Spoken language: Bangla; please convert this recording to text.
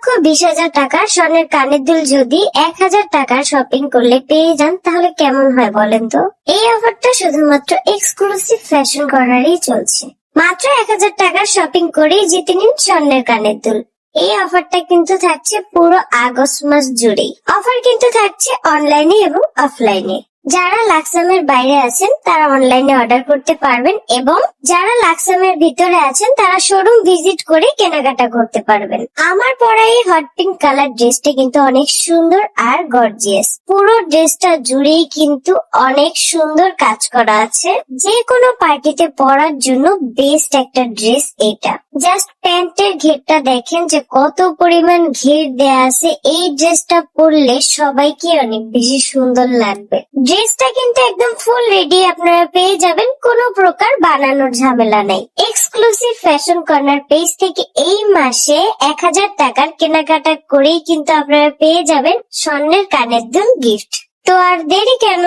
1,20,000 টাকার স্বর্ণের কানের দুল যদি 1,000 টাকার শপিং করলে পেয়ে যান, তাহলে কেমন হয় বলেন তো? এই অফারটা শুধুমাত্র এক্সক্লুসিভ ফ্যাশন কর্নারেই চলছে। মাত্র 1,000 টাকার শপিং করেই জিতে নিন স্বর্ণের কানের দুল। এই অফারটা কিন্তু থাকছে পুরো আগস্ট মাস জুড়েই। অফার কিন্তু থাকছে অনলাইনে এবং অফলাইনে। যারা লাক্সামের বাইরে আছেন তারা অনলাইনে অর্ডার করতে পারবেন, এবং যারা লাক্সামের ভিতরে আছেন তারা শোরুম ভিজিট করে কেনাকাটা করতে পারবেন। আমার পরা এই হট পিঙ্ক কালার ড্রেসটা কিন্তু অনেক সুন্দর আর গর্জিয়াস। পুরো ড্রেসটা জুড়েই কিন্তু অনেক সুন্দর কাজ করা আছে। যে কোনো পার্টিতে পরার জন্য বেস্ট একটা ড্রেস এটা। জাস্ট প্যান্টের ঘেরটা দেখেন যে কত পরিমাণ ঘের দেয়া আছে। এই ড্রেসটা পরলে সবাইকে অনেক বেশি সুন্দর লাগবে। ড্রেসটা কিন্তু একদম ফুল রেডি আপনারা পেয়ে যাবেন, কোনো প্রকার বানানোর ঝামেলা নেই। এক্সক্লুসিভ ফ্যাশন কর্নার পেজ থেকে এই মাসে 1,000 টাকার কেনাকাটা করেই কিন্তু আপনারা পেয়ে যাবেন স্বর্ণের কানের দুল গিফট। তো আর দেরি কেন?